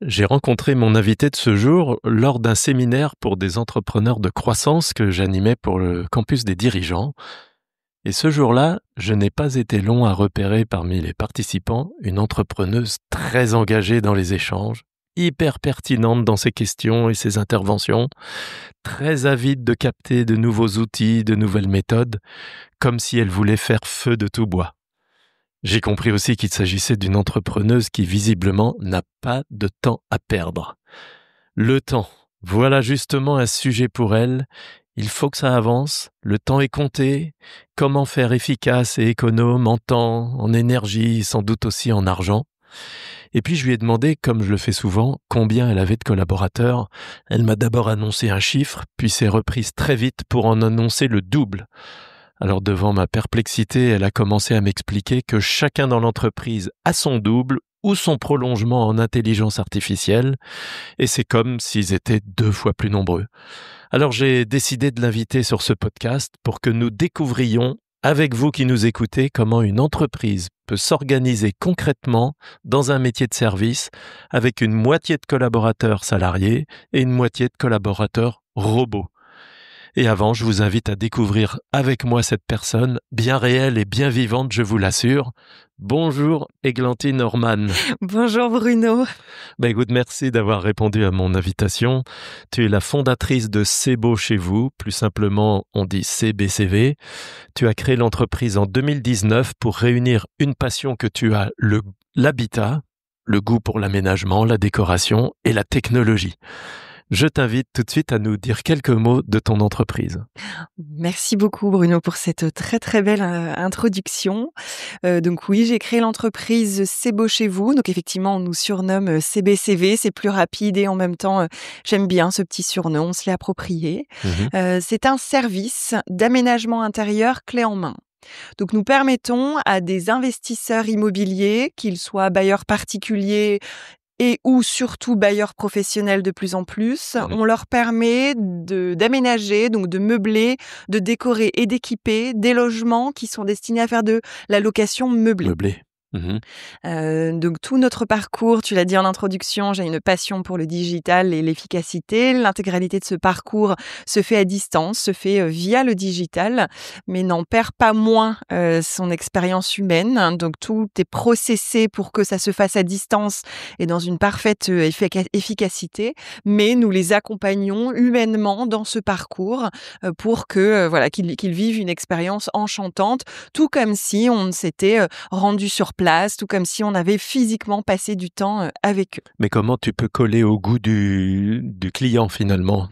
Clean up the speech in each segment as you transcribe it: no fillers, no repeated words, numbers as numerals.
J'ai rencontré mon invité de ce jour lors d'un séminaire pour des entrepreneurs de croissance que j'animais pour le campus des dirigeants. Et ce jour-là, je n'ai pas été long à repérer parmi les participants une entrepreneuse très engagée dans les échanges, hyper pertinente dans ses questions et ses interventions, très avide de capter de nouveaux outils, de nouvelles méthodes, comme si elle voulait faire feu de tout bois. J'ai compris aussi qu'il s'agissait d'une entrepreneuse qui visiblement n'a pas de temps à perdre. Le temps, voilà justement un sujet pour elle. Il faut que ça avance, le temps est compté. Comment faire efficace et économe en temps, en énergie, sans doute aussi en argent. Et puis je lui ai demandé, comme je le fais souvent, combien elle avait de collaborateurs. Elle m'a d'abord annoncé un chiffre, puis s'est reprise très vite pour en annoncer le double. Alors devant ma perplexité, elle a commencé à m'expliquer que chacun dans l'entreprise a son double ou son prolongement en intelligence artificielle, et c'est comme s'ils étaient 2 fois plus nombreux. Alors j'ai décidé de l'inviter sur ce podcast pour que nous découvrions, avec vous qui nous écoutez, comment une entreprise peut s'organiser concrètement dans un métier de service avec une moitié de collaborateurs salariés et une moitié de collaborateurs robots. Et avant, je vous invite à découvrir avec moi cette personne, bien réelle et bien vivante, je vous l'assure. Bonjour Églantine Orman. Bonjour Bruno. Écoute, merci d'avoir répondu à mon invitation. Tu es la fondatrice de C'est beau chez vous, plus simplement on dit CBCV. Tu as créé l'entreprise en 2019 pour réunir une passion que tu as, l'habitat, le goût pour l'aménagement, la décoration et la technologie. Je t'invite tout de suite à nous dire quelques mots de ton entreprise. Merci beaucoup Bruno pour cette très très belle introduction. Donc oui, j'ai créé l'entreprise C'est beau chez vous. Donc effectivement, on nous surnomme CBCV, c'est plus rapide et en même temps, j'aime bien ce petit surnom, on se l'est approprié. C'est un service d'aménagement intérieur clé en main. Donc, nous permettons à des investisseurs immobiliers, qu'ils soient bailleurs particuliers et ou surtout bailleurs professionnels de plus en plus, on leur permet d'aménager, donc de meubler, de décorer et d'équiper des logements qui sont destinés à faire de la location meublée. Donc tout notre parcours, tu l'as dit en introduction, j'ai une passion pour le digital et l'efficacité. L'intégralité de ce parcours se fait à distance, se fait via le digital, mais n'en perd pas moins son expérience humaine. Donc tout est processé pour que ça se fasse à distance et dans une parfaite efficacité, mais nous les accompagnons humainement dans ce parcours pour que qu'ils vivent une expérience enchantante, tout comme si on s'était rendu sur place, tout comme si on avait physiquement passé du temps avec eux. Mais comment tu peux coller au goût du client finalement ?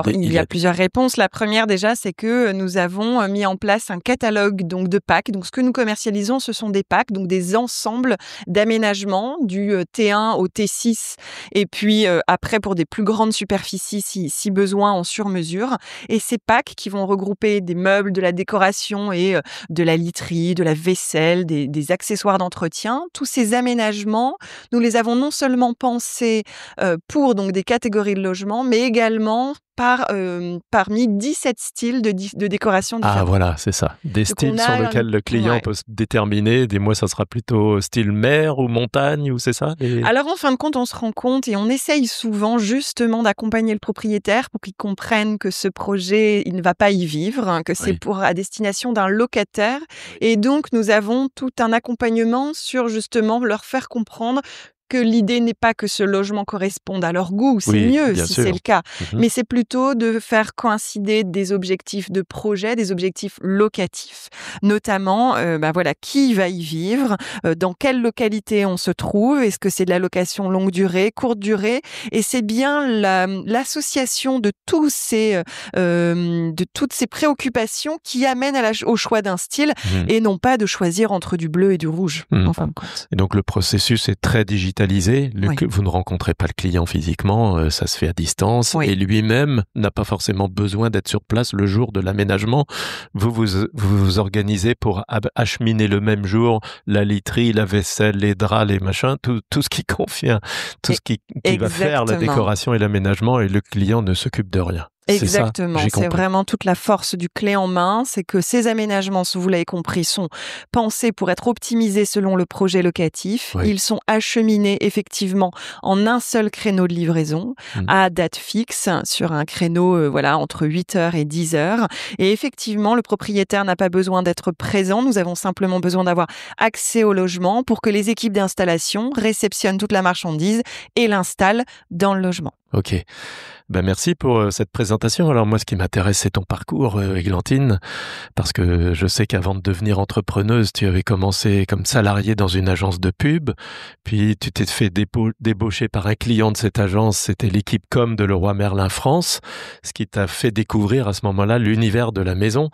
Il y a plusieurs réponses. La première déjà, c'est que nous avons mis en place un catalogue donc de packs. Donc ce que nous commercialisons, ce sont des packs, donc des ensembles d'aménagement du T1 au T6 et puis après pour des plus grandes superficies si besoin en sur-mesure. Et ces packs qui vont regrouper des meubles, de la décoration et de la literie, de la vaisselle, des accessoires d'entretien, tous ces aménagements, nous les avons non seulement pensés pour donc des catégories de logements, mais également parmi 17 styles de décoration différents. Ah voilà, c'est ça. Des styles sur lesquels le client peut se déterminer. Des mois, ça sera plutôt style mer ou montagne, ou c'est ça Alors en fin de compte, on se rend compte et on essaye souvent justement d'accompagner le propriétaire pour qu'il comprenne que ce projet, il ne va pas y vivre, que c'est à destination d'un locataire. Et donc, nous avons tout un accompagnement sur justement leur faire comprendre que l'idée n'est pas que ce logement corresponde à leur goût, c'est mieux si c'est le cas, mais c'est plutôt de faire coïncider des objectifs de projet, des objectifs locatifs, notamment qui va y vivre, dans quelle localité on se trouve, est-ce que c'est de la location longue durée, courte durée, et c'est bien l'association de toutes ces préoccupations qui amènent au choix d'un style et non pas de choisir entre du bleu et du rouge, en fin de compte. Et donc le processus est très digitalisé. Vous ne rencontrez pas le client physiquement, ça se fait à distance, et lui-même n'a pas forcément besoin d'être sur place le jour de l'aménagement. Vous vous organisez pour acheminer le même jour la literie, la vaisselle, les draps, les machins, tout ce qui confie, tout ce qui va faire la décoration et l'aménagement, et le client ne s'occupe de rien. Exactement, j'ai c'est compris. vraiment toute la force du clé en main, c'est que ces aménagements, si vous l'avez compris, sont pensés pour être optimisés selon le projet locatif. Oui. Ils sont acheminés effectivement en un seul créneau de livraison Mmh. à date fixe sur un créneau entre 8 heures et 10 heures. Et effectivement, le propriétaire n'a pas besoin d'être présent, nous avons simplement besoin d'avoir accès au logement pour que les équipes d'installation réceptionnent toute la marchandise et l'installent dans le logement. OK. Ben merci pour cette présentation. Alors moi, ce qui m'intéresse, c'est ton parcours, Églantine, parce que je sais qu'avant de devenir entrepreneuse, tu avais commencé comme salariée dans une agence de pub, puis tu t'es fait débaucher par un client de cette agence, c'était l'équipe com de Leroy Merlin France, ce qui t'a fait découvrir à ce moment-là l'univers de la maison.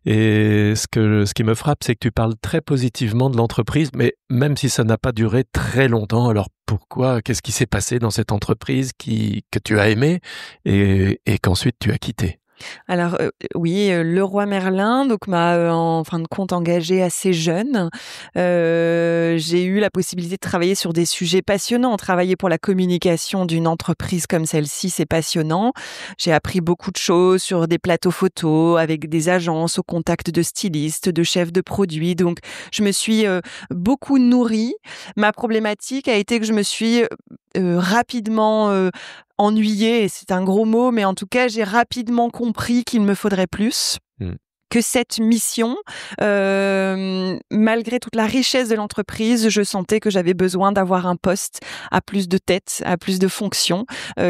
Et ce qui me frappe, c'est que tu parles très positivement de l'entreprise, mais même si ça n'a pas duré très longtemps, alors pourquoi? Qu'est-ce qui s'est passé dans cette entreprise que tu as aimée et qu'ensuite tu as quitté? Alors, oui, Leroy Merlin donc m'a, en fin de compte engagée assez jeune. J'ai eu la possibilité de travailler sur des sujets passionnants. Travailler pour la communication d'une entreprise comme celle-ci, c'est passionnant. J'ai appris beaucoup de choses sur des plateaux photos, avec des agences, au contact de stylistes, de chefs de produits. Donc je me suis, beaucoup nourrie. Ma problématique a été que je me suis, rapidement, ennuyée, et c'est un gros mot, mais en tout cas, j'ai rapidement compris qu'il me faudrait plus. Mmh. Que cette mission, malgré toute la richesse de l'entreprise, je sentais que j'avais besoin d'avoir un poste à plus de tête, à plus de fonctions,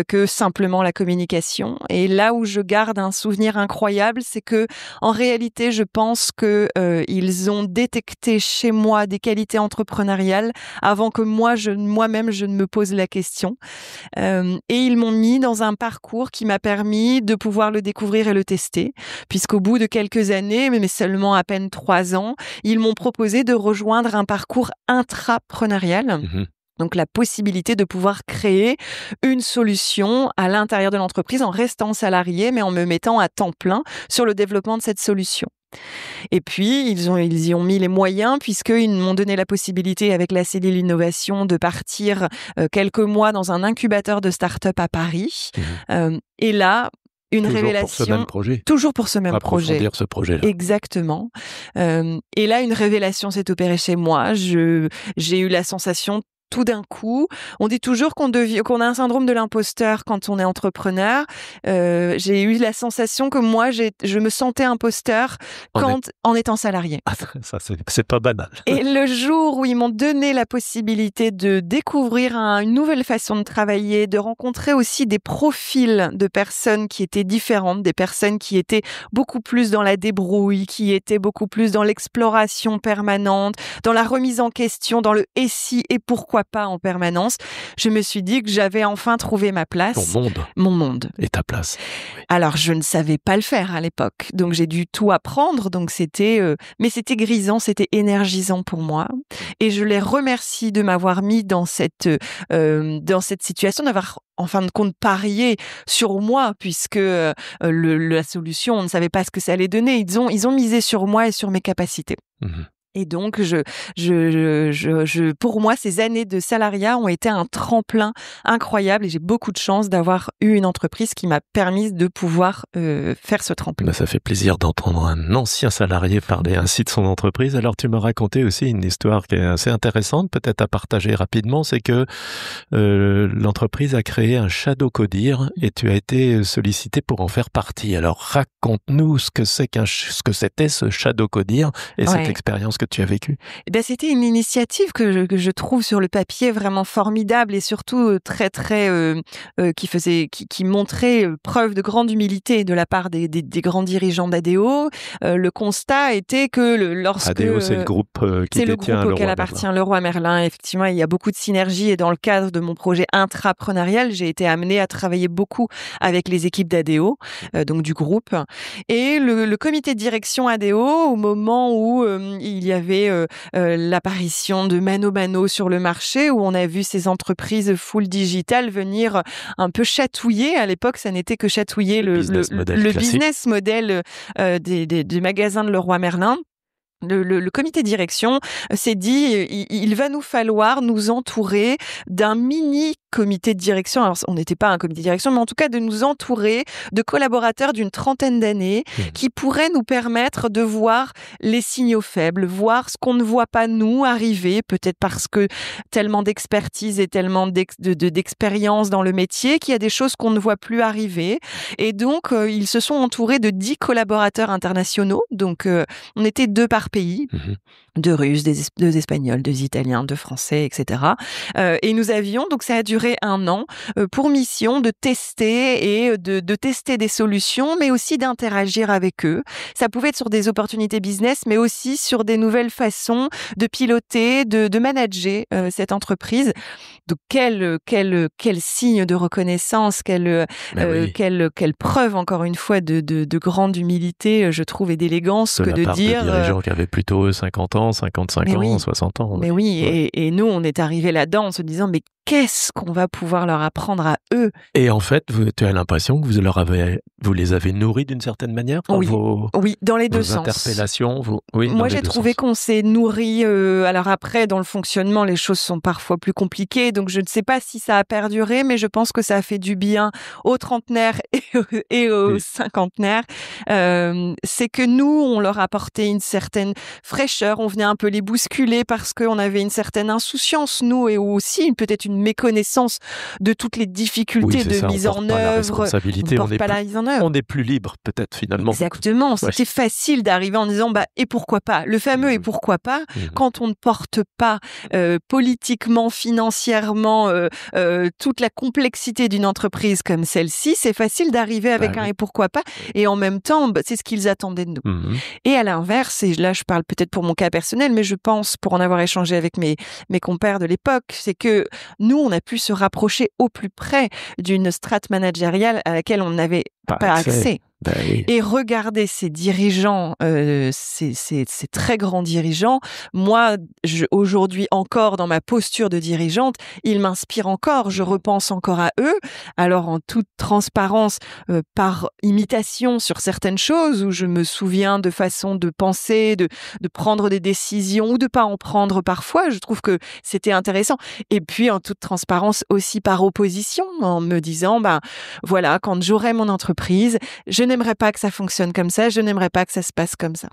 que simplement la communication. Et là où je garde un souvenir incroyable, c'est que, en réalité, je pense que ils ont détecté chez moi des qualités entrepreneuriales avant que moi-même, je ne me pose la question. Et ils m'ont mis dans un parcours qui m'a permis de pouvoir le découvrir et le tester, puisqu'au bout de quelques années, mais seulement à peine 3 ans, ils m'ont proposé de rejoindre un parcours intrapreneurial. Mmh. Donc la possibilité de pouvoir créer une solution à l'intérieur de l'entreprise en restant salarié, mais en me mettant à temps plein sur le développement de cette solution. Et puis, ils y ont mis les moyens, puisqu'ils m'ont donné la possibilité, avec la cellule innovation, de partir quelques mois dans un incubateur de start-up à Paris. Mmh. Et là, une Toujours révélation. pour ce même projet? Toujours pour ce même Pour projet. approfondir ce projet-là. Exactement. Et là, une révélation s'est opérée chez moi. J'ai eu la sensation tout d'un coup, on dit toujours qu'on a un syndrome de l'imposteur quand on est entrepreneur. J'ai eu la sensation que moi, je me sentais imposteur en étant salarié. Ah, ça, c'est pas banal. Et le jour où ils m'ont donné la possibilité de découvrir une nouvelle façon de travailler, de rencontrer aussi des profils de personnes qui étaient différentes, des personnes qui étaient beaucoup plus dans la débrouille, qui étaient beaucoup plus dans l'exploration permanente, dans la remise en question, dans le et si et pourquoi pas en permanence, je me suis dit que j'avais enfin trouvé ma place. Ton monde. Mon monde. Et ta place. Oui. Alors, je ne savais pas le faire à l'époque. Donc, j'ai dû tout apprendre. Donc, mais c'était grisant, c'était énergisant pour moi. Et je les remercie de m'avoir mis dans cette situation, d'avoir, en fin de compte, parié sur moi, puisque la solution, on ne savait pas ce que ça allait donner. Ils ont misé sur moi et sur mes capacités. Mmh. Et donc, pour moi, ces années de salariat ont été un tremplin incroyable, et j'ai beaucoup de chance d'avoir eu une entreprise qui m'a permis de pouvoir faire ce tremplin. Ben, ça fait plaisir d'entendre un ancien salarié parler ainsi de son entreprise. Alors, tu m'as raconté aussi une histoire qui est assez intéressante, peut-être à partager rapidement, c'est que l'entreprise a créé un shadow codir et tu as été sollicité pour en faire partie. Alors, raconte-nous ce que c'était ce shadow codir et cette expérience que tu as vécue. Eh bien, c'était une initiative que je trouve sur le papier vraiment formidable, et surtout très très qui montrait preuve de grande humilité de la part des grands dirigeants d'ADO. Le constat était que lorsque ADO, c'est le groupe qui détient c'est le groupe auquel appartient Leroy Merlin. Effectivement, il y a beaucoup de synergie, et dans le cadre de mon projet intrapreneurial, j'ai été amenée à travailler beaucoup avec les équipes d'ADO, donc du groupe, et le comité de direction ADO, au moment où il y avait l'apparition de Mano Mano sur le marché, où on a vu ces entreprises full digital venir un peu chatouiller. À l'époque, ça n'était que chatouiller le business model des magasins de Leroy Merlin. Le comité de direction s'est dit, il va nous falloir nous entourer d'un mini comité de direction. Alors, on n'était pas un comité de direction, mais en tout cas de nous entourer de collaborateurs d'une trentaine d'années qui pourraient nous permettre de voir les signaux faibles, voir ce qu'on ne voit pas nous arriver, peut-être parce que tellement d'expertise et tellement d'expérience dans le métier qu'il y a des choses qu'on ne voit plus arriver. Et donc, ils se sont entourés de 10 collaborateurs internationaux. Donc, on était 2 par pays. 2 Russes, 2 Espagnols, 2 Italiens, 2 Français, etc. Et nous avions, donc ça a duré 1 an, pour mission de tester et de tester des solutions, mais aussi d'interagir avec eux. Ça pouvait être sur des opportunités business, mais aussi sur des nouvelles façons de piloter, de manager cette entreprise. Donc quel signe de reconnaissance, quelle preuve encore une fois de grande humilité, je trouve, et d'élégance que de dire. De dirigeants qui avaient plutôt 50 ans, 55 ans, 60 ans. Mais oui, et nous, on est arrivés là-dedans en se disant, mais qu'est-ce qu'on va pouvoir leur apprendre à eux? Et en fait, tu as l'impression que vous les avez nourris d'une certaine manière par oui, dans les deux vos sens. Interpellations. Moi, j'ai trouvé qu'on s'est nourri. Alors après, dans le fonctionnement, les choses sont parfois plus compliquées, donc je ne sais pas si ça a perduré, mais je pense que ça a fait du bien aux trentenaires et aux cinquantenaires. C'est que nous, on leur apportait une certaine fraîcheur, on venait un peu les bousculer parce qu'on avait une certaine insouciance, nous, et aussi peut-être une méconnaissance de toutes les difficultés de mise en œuvre. On est plus libre, peut-être, finalement. Exactement. C'était facile d'arriver en disant, et pourquoi pas? Le fameux et pourquoi pas, quand on ne porte pas politiquement, financièrement, toute la complexité d'une entreprise comme celle-ci, c'est facile d'arriver avec un et pourquoi pas. Et en même temps, c'est ce qu'ils attendaient de nous. Et à l'inverse, et là, je parle peut-être pour mon cas personnel, mais je pense, pour en avoir échangé avec mes compères de l'époque, c'est que nous, on a pu se rapprocher au plus près d'une strate managériale à laquelle on n'avait pas accès. Et regarder ces dirigeants, ces très grands dirigeants, moi, aujourd'hui encore dans ma posture de dirigeante, ils m'inspirent encore, je repense encore à eux. Alors en toute transparence, par imitation sur certaines choses, où je me souviens de façons de penser, de prendre des décisions ou de pas en prendre parfois, je trouve que c'était intéressant. Et puis en toute transparence aussi par opposition, en me disant, voilà, quand j'aurai mon entreprise, je n'aimerais pas que ça fonctionne comme ça, je n'aimerais pas que ça se passe comme ça.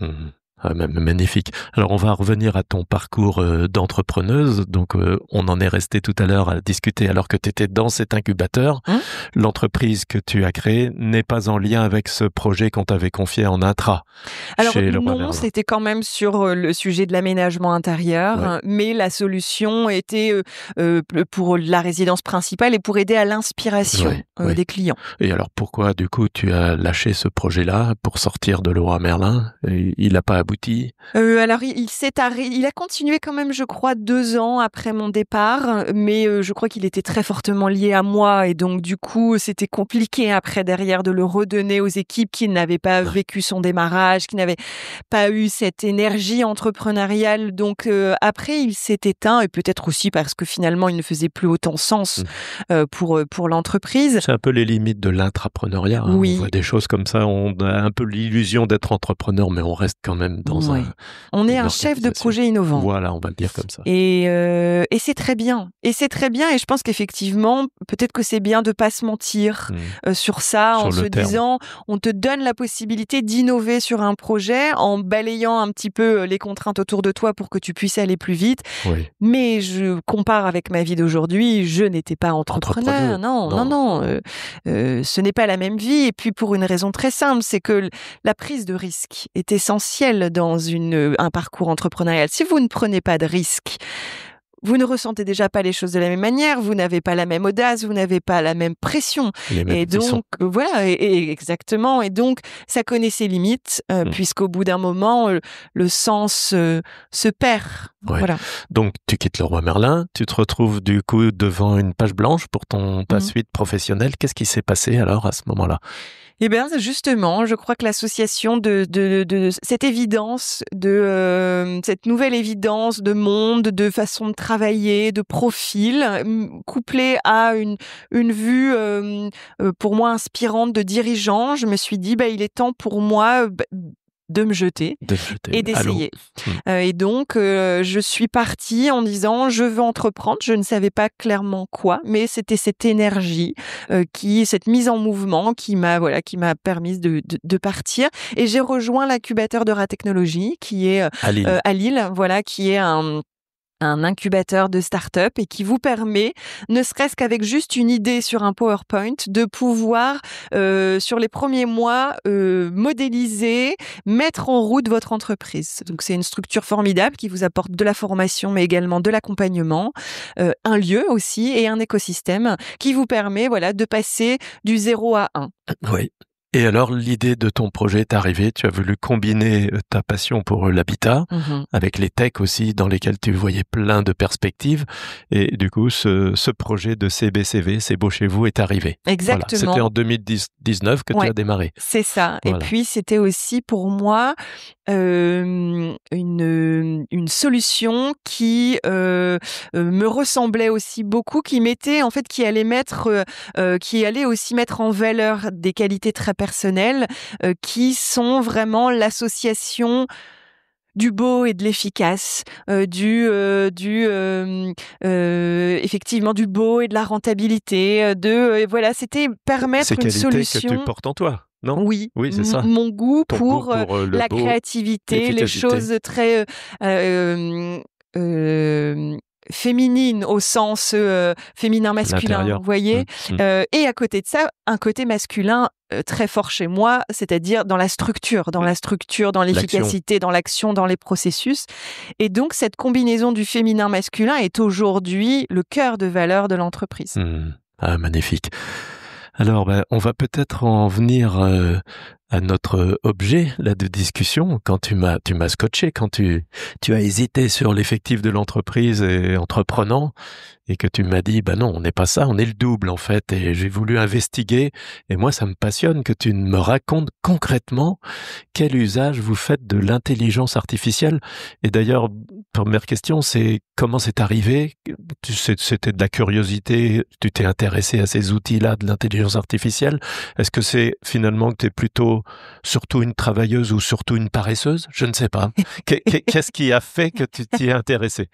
Magnifique. Alors, on va revenir à ton parcours d'entrepreneuse. Donc, on en est resté tout à l'heure à discuter alors que tu étais dans cet incubateur. L'entreprise que tu as créée n'est pas en lien avec ce projet qu'on t'avait confié en intra. Alors non, c'était quand même sur le sujet de l'aménagement intérieur, mais la solution était pour la résidence principale et pour aider à l'inspiration des clients. Et alors, pourquoi, du coup, tu as lâché ce projet-là pour sortir de Leroy Merlin? Il n'a pas abouti? Alors, il a continué quand même, je crois, 2 ans après mon départ, mais je crois qu'il était très fortement lié à moi et donc du coup, c'était compliqué après derrière de le redonner aux équipes qui n'avaient pas vécu son démarrage, qui n'avaient pas eu cette énergie entrepreneuriale. Donc après, il s'est éteint et peut-être aussi parce que finalement, il ne faisait plus autant sens pour l'entreprise. C'est un peu les limites de l'intrapreneuriat. On voit des choses comme ça, on a un peu l'illusion d'être entrepreneur, mais on reste quand même on est un chef de projet innovant. Voilà, on va le dire comme ça. Et c'est très bien. Et c'est très bien. Et je pense qu'effectivement, peut-être que c'est bien de pas se mentir sur ça, en se disant, on te donne la possibilité d'innover sur un projet en balayant un petit peu les contraintes autour de toi pour que tu puisses aller plus vite. Mais je compare avec ma vie d'aujourd'hui, je n'étais pas entrepreneur. Non. Ce n'est pas la même vie. Et puis pour une raison très simple, c'est que la prise de risque est essentielle dans un parcours entrepreneurial. Si vous ne prenez pas de risques, vous ne ressentez déjà pas les choses de la même manière, vous n'avez pas la même audace, vous n'avez pas la même pression. Et donc, voilà, exactement. Et donc, ça connaît ses limites, puisqu'au bout d'un moment, le sens se perd. Voilà. Donc, tu quittes Leroy Merlin, tu te retrouves du coup devant une page blanche pour ta suite professionnelle. Qu'est-ce qui s'est passé alors à ce moment-là? Eh bien, justement, je crois que l'association de cette évidence, cette nouvelle évidence de monde, de façon de travailler, de profil, couplée à une vue pour moi inspirante de dirigeant, je me suis dit, il est temps pour moi de me jeter et d'essayer. Et donc, je suis partie en disant, je veux entreprendre. Je ne savais pas clairement quoi, mais c'était cette énergie, cette mise en mouvement qui m'a permise de partir. Et j'ai rejoint l'incubateur de Ratechnologie qui est à Lille, qui est un incubateur de start-up et qui vous permet, ne serait-ce qu'avec juste une idée sur un PowerPoint, de pouvoir, sur les premiers mois, modéliser, mettre en route votre entreprise. Donc, c'est une structure formidable qui vous apporte de la formation, mais également de l'accompagnement, un lieu aussi et un écosystème qui vous permet, de passer du 0 à 1. Oui. Et alors, l'idée de ton projet est arrivée. Tu as voulu combiner ta passion pour l'habitat avec les techs aussi, dans lesquels tu voyais plein de perspectives. Et du coup, ce projet de CBCV, C'est beau chez vous, est arrivé. Exactement. Voilà. C'était en 2019 que tu as démarré. C'est ça. Voilà. Et puis, c'était aussi pour moi une solution qui me ressemblait aussi beaucoup, qui allait aussi mettre en valeur des qualités très personnelles, qui sont vraiment l'association du beau et de l'efficace, effectivement du beau et de la rentabilité, c'était permettre une solution. Ces qualités que tu portes en toi. Non ? Oui, c'est ça. Mon goût pour la créativité, les choses très féminine au sens féminin-masculin, vous voyez. Et à côté de ça, un côté masculin très fort chez moi, c'est-à-dire dans la structure, dans l'efficacité, dans l'action, dans les processus. Et donc, cette combinaison du féminin-masculin est aujourd'hui le cœur de valeur de l'entreprise. Ah, magnifique. Alors, on va peut-être en venir à notre objet là de discussion. Quand tu m'as scotché, quand tu as hésité sur l'effectif de l'entreprise et entreprenant, et que tu m'as dit, non, on n'est pas ça, on est le double en fait. Et j'ai voulu investiguer. Et moi, ça me passionne que tu me racontes concrètement quel usage vous faites de l'intelligence artificielle. Et d'ailleurs, première question, c'est comment c'est arrivé ? C'était de la curiosité, tu t'es intéressé à ces outils-là de l'intelligence artificielle. Est-ce que c'est finalement que tu es plutôt surtout une travailleuse ou surtout une paresseuse ? Je ne sais pas. Qu'est-ce qui a fait que tu t'y es intéressé ?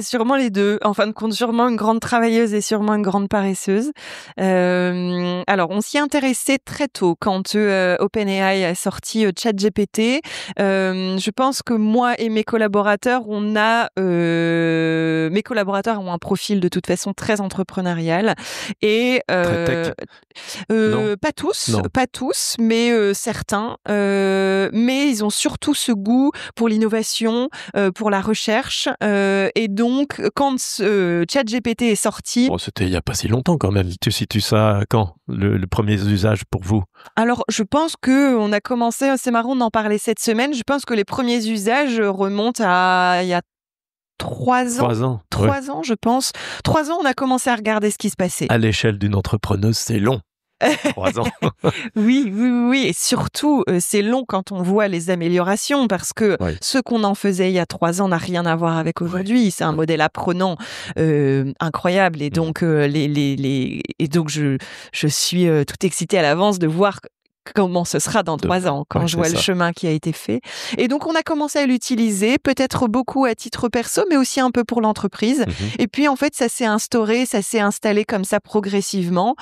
Sûrement les deux. En fin de compte, sûrement une grande travailleuse et sûrement une grande paresseuse. Alors, on s'y est intéressé très tôt quand OpenAI a sorti ChatGPT. Je pense que moi et mes collaborateurs, mes collaborateurs ont un profil de toute façon très entrepreneurial et très tech. pas tous, mais certains. Mais ils ont surtout ce goût pour l'innovation, pour la recherche. Et donc, quand ChatGPT est sorti... c'était il n'y a pas si longtemps quand même. Tu situes ça quand, le premier usage pour vous ? Alors, je pense qu'on a commencé, c'est marrant d'en parler cette semaine, je pense que les premiers usages remontent à il y a 3 ans. 3 ans, je pense. 3 ans, on a commencé à regarder ce qui se passait. À l'échelle d'une entrepreneuse, c'est long. 3 ans. Oui. Et surtout, c'est long quand on voit les améliorations parce que ce qu'on en faisait il y a 3 ans n'a rien à voir avec aujourd'hui. C'est un modèle apprenant incroyable. Et donc, je suis tout excitée à l'avance de voir comment ce sera dans 3 ans, quand je vois le chemin qui a été fait. Et donc, on a commencé à l'utiliser, peut-être beaucoup à titre perso, mais aussi un peu pour l'entreprise. Et puis, en fait, ça s'est installé comme ça progressivement,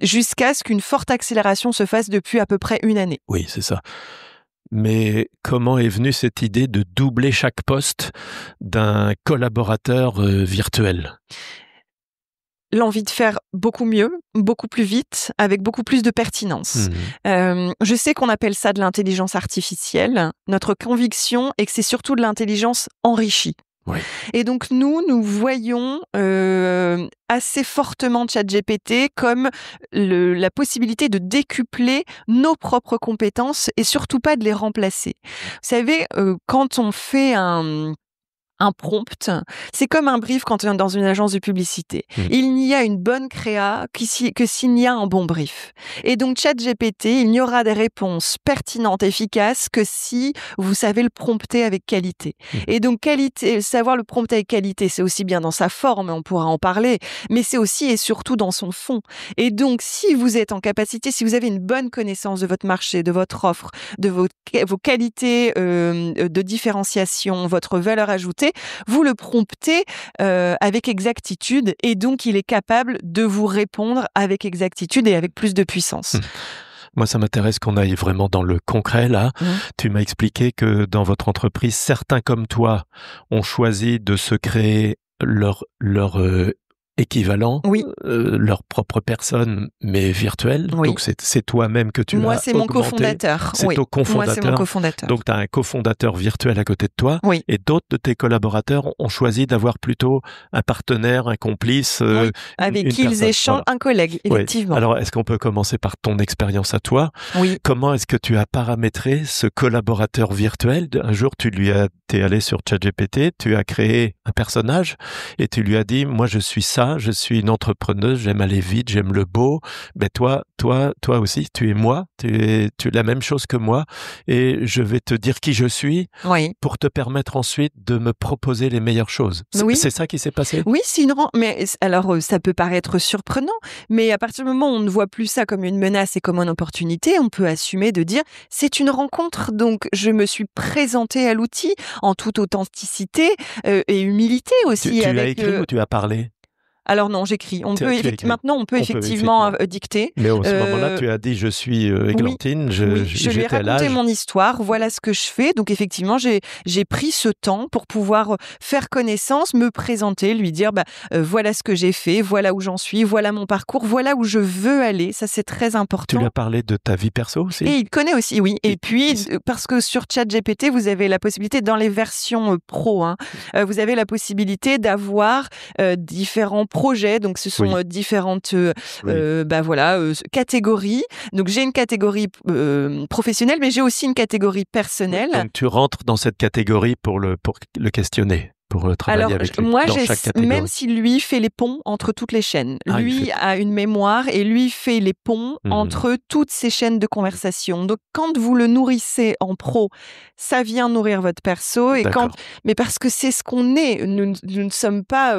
jusqu'à ce qu'une forte accélération se fasse depuis à peu près 1 année. Oui, c'est ça. Mais comment est venue cette idée de doubler chaque poste d'un collaborateur virtuel ? L'envie de faire beaucoup mieux, beaucoup plus vite, avec beaucoup plus de pertinence. Je sais qu'on appelle ça de l'intelligence artificielle. Notre conviction est que c'est surtout de l'intelligence enrichie. Oui. Et donc nous voyons assez fortement ChatGPT comme la possibilité de décupler nos propres compétences et surtout pas de les remplacer. Vous savez, quand on fait un prompt, c'est comme un brief quand on est dans une agence de publicité. Il n'y a une bonne créa que s'il y a un bon brief. Et donc, ChatGPT, il n'y aura des réponses pertinentes, efficaces que si vous savez le prompter avec qualité. Et donc, savoir le prompter avec qualité, c'est aussi bien dans sa forme, on pourra en parler, mais c'est aussi et surtout dans son fond. Et donc, si vous êtes en capacité, si vous avez une bonne connaissance de votre marché, de votre offre, de vos qualités de différenciation, votre valeur ajoutée, vous le promptez avec exactitude et donc il est capable de vous répondre avec exactitude et avec plus de puissance. Moi, ça m'intéresse qu'on aille vraiment dans le concret, là. Tu m'as expliqué que dans votre entreprise, certains comme toi ont choisi de se créer leur équivalent, leur propre personne, mais virtuelle. Oui. Donc, c'est toi-même que tu as Moi, c'est augmenté. mon cofondateur. C'est ton cofondateur. Moi, c'est mon cofondateur. Donc, tu as un cofondateur virtuel à côté de toi. Oui. Et d'autres de tes collaborateurs ont choisi d'avoir plutôt un partenaire, un complice. Avec qui ils échangent, un collègue, effectivement. Oui. Alors, est-ce qu'on peut commencer par ton expérience à toi? Oui. Comment est-ce que tu as paramétré ce collaborateur virtuel? Un jour, t'es allé sur ChatGPT, tu as créé un personnage et tu lui as dit, moi, je suis ça, je suis une entrepreneuse, j'aime aller vite, j'aime le beau. Ben toi aussi, tu es moi, tu es la même chose que moi et je vais te dire qui je suis pour te permettre ensuite de me proposer les meilleures choses. C'est ça qui s'est passé? Oui, mais alors ça peut paraître surprenant, mais à partir du moment où on ne voit plus ça comme une menace et comme une opportunité, on peut assumer de dire c'est une rencontre, donc je me suis présentée à l'outil en toute authenticité et humilité aussi. Tu as écrit ou tu as parlé? Alors non, j'écris. Maintenant, on peut effectivement dicter. Mais à ce moment-là, tu as dit je suis Églantine, je lui ai raconté mon histoire, voilà ce que je fais. Donc effectivement, j'ai pris ce temps pour pouvoir faire connaissance, me présenter, lui dire voilà ce que j'ai fait, voilà où j'en suis, voilà mon parcours, voilà où je veux aller. Ça, c'est très important. Tu lui as parlé de ta vie perso aussi? Et il connaît aussi, oui. Et puis, parce que sur ChatGPT, vous avez la possibilité, dans les versions pro, vous avez la possibilité d'avoir différents projets, donc ce sont différentes catégories. Donc j'ai une catégorie professionnelle, mais j'ai aussi une catégorie personnelle. Donc tu rentres dans cette catégorie pour le questionner, pour travailler avec lui dans chaque catégorie. Même si lui fait les ponts entre toutes les chaînes. Lui a une mémoire et lui fait les ponts entre toutes ces chaînes de conversation. Donc quand vous le nourrissez en pro, ça vient nourrir votre perso. Mais parce que c'est ce qu'on est. Nous ne sommes pas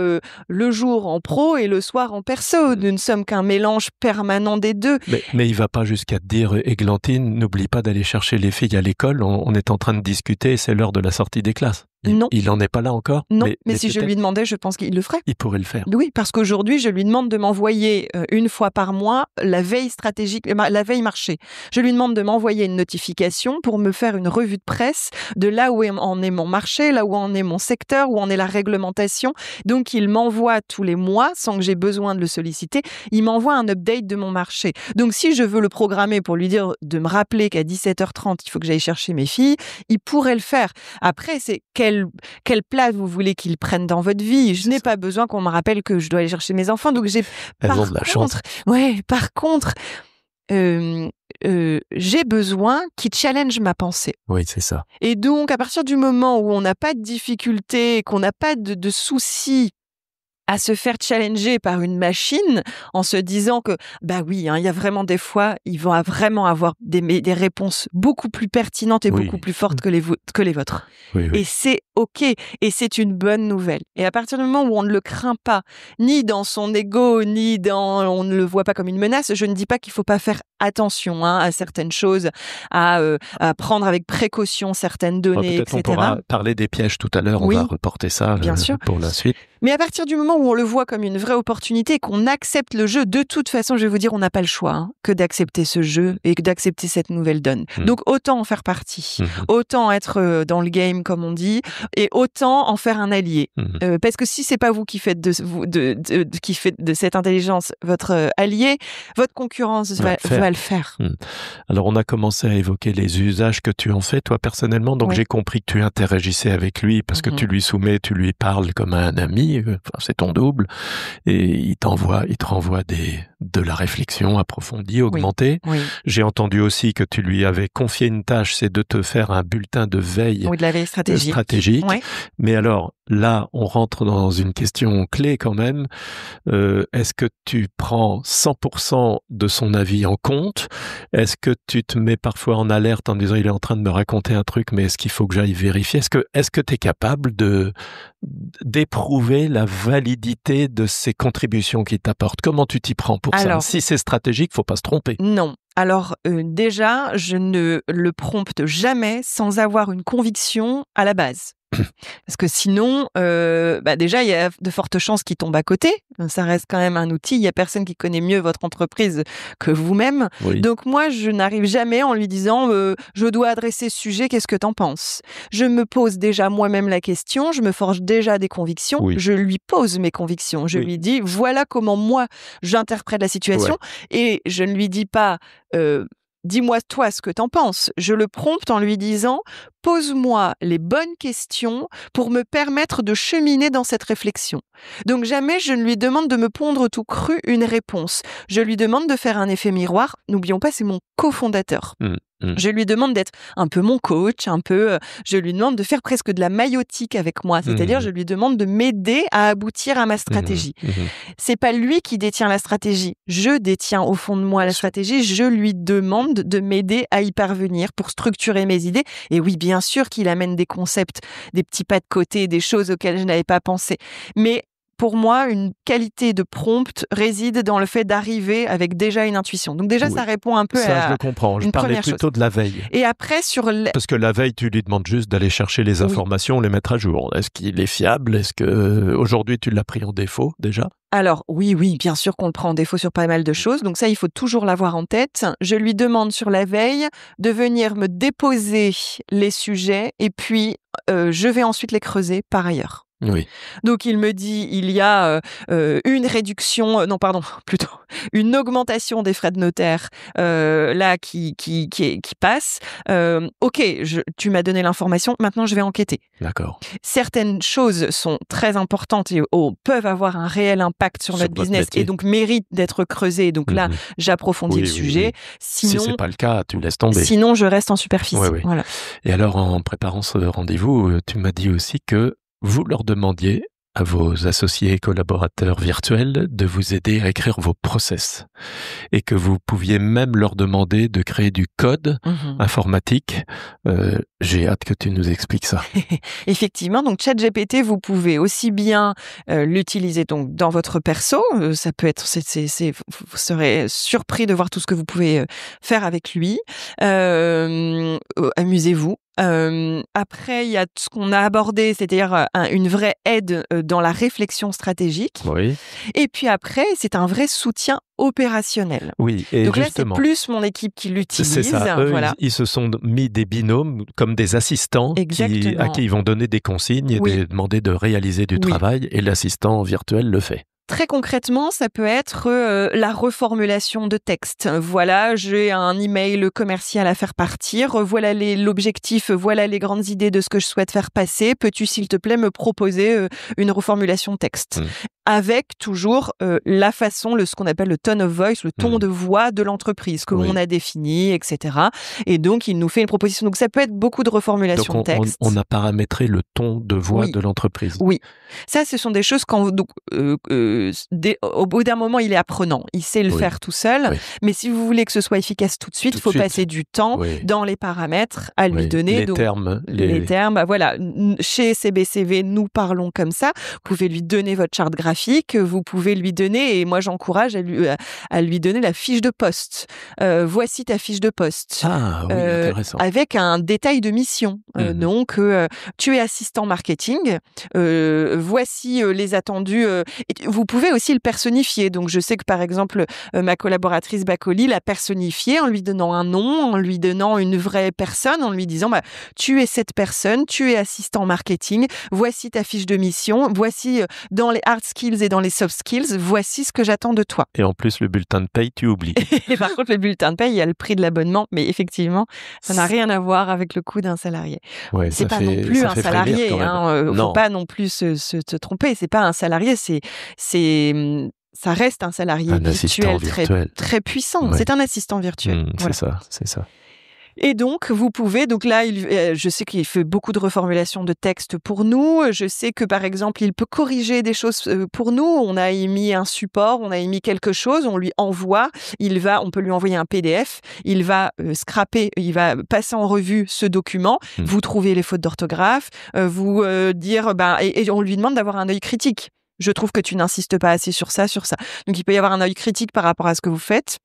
le jour en pro et le soir en perso. Nous ne sommes qu'un mélange permanent des deux. Mais il va pas jusqu'à te dire, Églantine, n'oublie pas d'aller chercher les filles à l'école. On est en train de discuter, c'est l'heure de la sortie des classes. Non. Il n'en est pas là encore? Non, mais si je lui demandais, je pense qu'il le ferait. Il pourrait le faire. Oui, parce qu'aujourd'hui, je lui demande de m'envoyer une fois par mois la veille stratégique, la veille marché. Je lui demande de m'envoyer une notification pour me faire une revue de presse de là où en est mon marché, là où en est mon secteur, où en est la réglementation. Donc, il m'envoie tous les mois, sans que j'ai besoin de le solliciter, il m'envoie un update de mon marché. Donc, si je veux le programmer pour lui dire de me rappeler qu'à 17h30, il faut que j'aille chercher mes filles, il pourrait le faire. Après, c'est quelle place vous voulez qu'ils prennent dans votre vie? Je n'ai pas besoin qu'on me rappelle que je dois aller chercher mes enfants. Donc Elles ont de la chance. Par contre, j'ai besoin qu'ils challenge ma pensée. Oui, c'est ça. Et donc, à partir du moment où on n'a pas de difficultés, qu'on n'a pas de soucis à se faire challenger par une machine en se disant que, il y a vraiment des fois, ils vont vraiment avoir des réponses beaucoup plus pertinentes et beaucoup plus fortes que les vôtres. Oui. Et c'est OK. Et c'est une bonne nouvelle. Et à partir du moment où on ne le craint pas, ni dans son ego, on ne le voit pas comme une menace, je ne dis pas qu'il faut pas faire attention à certaines choses, à prendre avec précaution certaines données, peut-être etc. On pourra parler des pièges tout à l'heure, on va reporter ça bien sûr. Pour la suite. Mais à partir du moment où on le voit comme une vraie opportunité et qu'on accepte le jeu, de toute façon, je vais vous dire, on n'a pas le choix que d'accepter ce jeu et que d'accepter cette nouvelle donne. Donc autant en faire partie, autant être dans le game comme on dit, et autant en faire un allié. Parce que si c'est pas vous qui faites de cette intelligence votre allié, votre concurrence va le faire. Alors on a commencé à évoquer les usages que tu en fais toi personnellement, donc j'ai compris que tu interagissais avec lui parce que tu lui parles comme à un ami. C'est ton double, et il te renvoie de la réflexion approfondie, augmentée. Oui. J'ai entendu aussi que tu lui avais confié une tâche, c'est de te faire un bulletin de veille, Oui, de la veille stratégique. Ouais. Mais alors, là, on rentre dans une question clé quand même. Est-ce que tu prends 100% de son avis en compte? Est-ce que tu te mets parfois en alerte en disant il est en train de me raconter un truc, mais est-ce qu'il faut que j'aille vérifier? Est-ce que tu es capable d'éprouver la validité de ces contributions qu'il t'apporte? Comment tu t'y prends pour ça? Si c'est stratégique, faut pas se tromper. Non. Alors déjà, je ne le prompte jamais sans avoir une conviction à la base. Parce que sinon, déjà, il y a de fortes chances qu'il tombe à côté. Ça reste quand même un outil. Il y a personne qui connaît mieux votre entreprise que vous-même. Oui. Donc moi, je n'arrive jamais en lui disant je dois adresser ce sujet, qu'est-ce que t'en penses? Je me pose déjà moi-même la question, je me forge déjà des convictions, Oui. je lui pose mes convictions. Je lui dis voilà comment moi j'interprète la situation et je ne lui dis pas dis-moi toi ce que t'en penses. Je le prompte en lui disant pose-moi les bonnes questions pour me permettre de cheminer dans cette réflexion. Donc jamais je ne lui demande de me pondre tout cru une réponse. Je lui demande de faire un effet miroir. N'oublions pas, c'est mon cofondateur. Je lui demande d'être un peu mon coach, je lui demande de faire presque de la maïotique avec moi. C'est-à-dire, je lui demande de m'aider à aboutir à ma stratégie. C'est pas lui qui détient la stratégie. Je détiens au fond de moi la stratégie. Je lui demande de m'aider à y parvenir pour structurer mes idées. Et oui, bien sûr qu'il amène des concepts, des petits pas de côté, des choses auxquelles je n'avais pas pensé. Mais pour moi, une qualité de prompt réside dans le fait d'arriver avec déjà une intuition. Donc déjà, ça répond un peu ça, je le comprends. Je parlais plutôt de la veille. Et après, Parce que la veille, tu lui demandes juste d'aller chercher les informations, les mettre à jour. Est-ce qu'il est fiable? Est-ce que aujourd'hui, tu l'as pris en défaut déjà? Alors oui, bien sûr qu'on le prend en défaut sur pas mal de choses. Donc ça, il faut toujours l'avoir en tête. Je lui demande sur la veille de venir me déposer les sujets et puis je vais ensuite les creuser par ailleurs. Oui. Donc il me dit il y a une réduction, plutôt une augmentation des frais de notaire là qui passe. Ok, tu m'as donné l'information, maintenant je vais enquêter. D'accord. Certaines choses sont très importantes et peuvent avoir un réel impact sur notre business et donc méritent d'être creusées. Donc là, j'approfondis le sujet. Sinon, si c'est pas le cas, tu laisses tomber. Sinon, je reste en superficie. Oui. Voilà. Et alors, en préparant ce rendez-vous, tu m'as dit aussi que vous leur demandiez à vos associés et collaborateurs virtuels de vous aider à écrire vos process et que vous pouviez même leur demander de créer du code informatique. J'ai hâte que tu nous expliques ça. Effectivement, donc ChatGPT, vous pouvez aussi bien l'utiliser donc dans votre perso. Ça peut être, vous serez surpris de voir tout ce que vous pouvez faire avec lui. Amusez-vous. Après, il y a ce qu'on a abordé, c'est-à-dire une vraie aide dans la réflexion stratégique. Oui. Et puis après, c'est un vrai soutien opérationnel. Oui, et donc justement, là, c'est plus mon équipe qui l'utilise. C'est ça. Eux, voilà. Ils se sont mis des binômes comme des assistants à qui ils vont donner des consignes et demander de réaliser du travail, et l'assistant virtuel le fait. Très concrètement, ça peut être la reformulation de texte. Voilà, j'ai un email commercial à faire partir. Voilà l'objectif, voilà les grandes idées de ce que je souhaite faire passer. Peux-tu, s'il te plaît, me proposer une reformulation de texte avec toujours la façon, ce qu'on appelle le tone of voice, le ton de voix de l'entreprise que l'on a défini, etc. Et donc, il nous fait une proposition. Donc, ça peut être beaucoup de reformulation de texte. On a paramétré le ton de voix de l'entreprise. Oui. Ça, ce sont des choses au bout d'un moment, il est apprenant. Il sait le faire tout seul. Mais si vous voulez que ce soit efficace tout de suite, il faut passer du temps dans les paramètres à lui donner. Les termes. Les termes, voilà. Chez CBCV, nous parlons comme ça. Vous pouvez lui donner votre charte graphique. Vous pouvez lui donner, et moi j'encourage à lui donner la fiche de poste. Voici ta fiche de poste. Ah oui, intéressant. Avec un détail de mission. Donc, tu es assistant marketing. Voici les attendus. Vous pouvez aussi le personnifier. Donc, je sais que par exemple, ma collaboratrice Bacoli l'a personnifié en lui donnant un nom, en lui donnant une vraie personne, en lui disant tu es cette personne, tu es assistant marketing. Voici ta fiche de mission. Voici dans les hard skills et dans les soft skills, voici ce que j'attends de toi. Et en plus, le bulletin de paye, tu oublies. Et par contre, le bulletin de paye, il y a le prix de l'abonnement, mais effectivement, ça n'a rien à voir avec le coût d'un salarié. Ouais, c'est pas non plus un salarié. Faut pas non plus se tromper. C'est pas un salarié. C'est ça reste un salarié Un assistant virtuel. très puissant. Ouais. C'est un assistant virtuel. Voilà. C'est ça. Et donc, vous pouvez, donc là, je sais qu'il fait beaucoup de reformulations de texte pour nous. Je sais que, par exemple, il peut corriger des choses pour nous. On a émis un support, on a émis quelque chose, on lui envoie. On peut lui envoyer un PDF. Il va scraper, il va passer en revue ce document. Vous trouvez les fautes d'orthographe, dire, et on lui demande d'avoir un œil critique. Je trouve que tu n'insistes pas assez sur ça, sur ça. Donc, il peut y avoir un œil critique par rapport à ce que vous faites.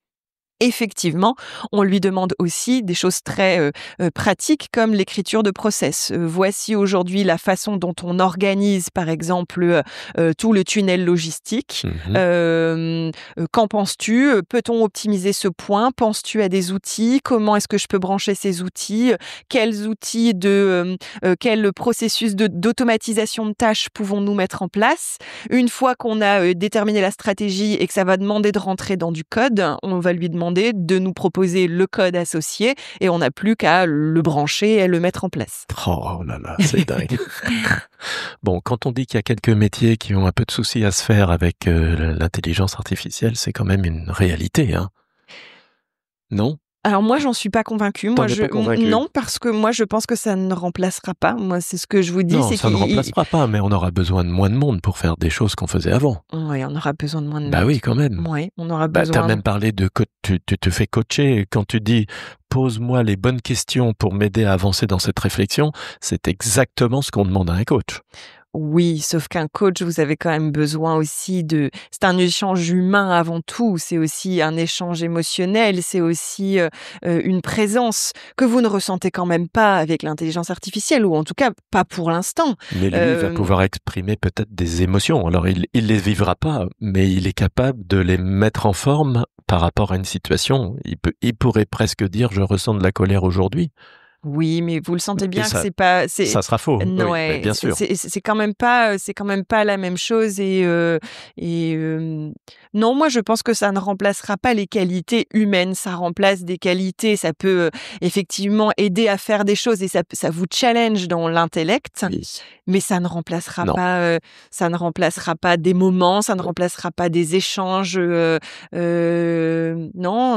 Effectivement, on lui demande aussi des choses très pratiques comme l'écriture de process. Voici aujourd'hui la façon dont on organise, par exemple, tout le tunnel logistique. Qu'en penses-tu? Peut-on optimiser ce point? Penses-tu à des outils? Comment est-ce que je peux brancher ces outils? Quels outils quel processus d'automatisation de tâches pouvons-nous mettre en place? Une fois qu'on a déterminé la stratégie et que ça va demander de rentrer dans du code, on va lui demander de nous proposer le code associé et on n'a plus qu'à le brancher et le mettre en place. Oh là là, c'est dingue. Bon, quand on dit qu'il y a quelques métiers qui ont un peu de soucis à se faire avec l'intelligence artificielle, c'est quand même une réalité, hein? Non? Alors moi, j'en suis pas convaincue. Pas convaincue. Non, parce que moi, je pense que ça ne remplacera pas. Moi, c'est ce que je vous dis. Non, ça ne remplacera pas, mais on aura besoin de moins de monde pour faire des choses qu'on faisait avant. Oui, on aura besoin de moins de monde. Bah oui, quand même. Oui, on aura besoin. T'as même parlé de tu te fais coacher. Quand tu dis pose-moi les bonnes questions pour m'aider à avancer dans cette réflexion, c'est exactement ce qu'on demande à un coach. Oui, sauf qu'un coach, vous avez quand même besoin aussi c'est un échange humain avant tout, c'est aussi un échange émotionnel, c'est aussi une présence que vous ne ressentez quand même pas avec l'intelligence artificielle, ou en tout cas pas pour l'instant. Mais lui, il va pouvoir exprimer peut-être des émotions. Alors, il les vivra pas, mais il est capable de les mettre en forme par rapport à une situation. Il pourrait presque dire, je ressens de la colère aujourd'hui. Oui, mais vous le sentez bien que ça ça sera faux. Non, oui, bien sûr. C'est quand même pas la même chose non, moi je pense que ça ne remplacera pas les qualités humaines, ça remplace des qualités, ça peut effectivement aider à faire des choses et ça vous challenge dans l'intellect, Oui. mais ça ne remplacera pas des moments, ça ne remplacera pas des échanges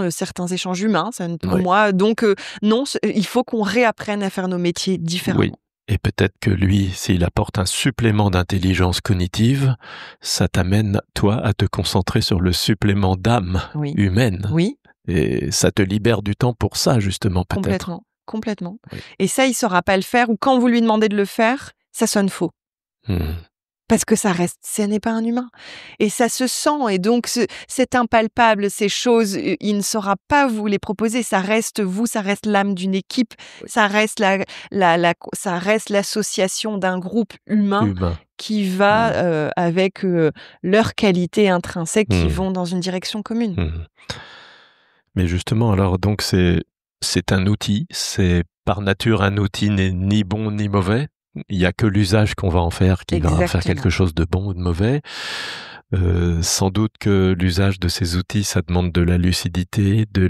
certains échanges humains, pour moi. Donc non, il faut qu'on réapprenne à faire nos métiers différemment. Oui. Et peut-être que lui, s'il apporte un supplément d'intelligence cognitive, ça t'amène, toi, à te concentrer sur le supplément d'âme humaine. Oui. Et ça te libère du temps pour ça, justement, peut-être. Complètement. Oui. Et ça, il saura pas le faire, ou quand vous lui demandez de le faire, ça sonne faux. Parce que ce n'est pas un humain. Et ça se sent, et donc c'est impalpable, ces choses, il ne saura pas vous les proposer, ça reste vous, ça reste l'âme d'une équipe, ça reste ça reste l'association d'un groupe humain. Qui va avec leurs qualités intrinsèques qui vont dans une direction commune. Mais justement, alors donc c'est un outil, c'est par nature un outil n'est ni bon ni mauvais. Il n'y a que l'usage qu'on va en faire qui va faire quelque chose de bon ou de mauvais. Sans doute que l'usage de ces outils, ça demande de la lucidité, de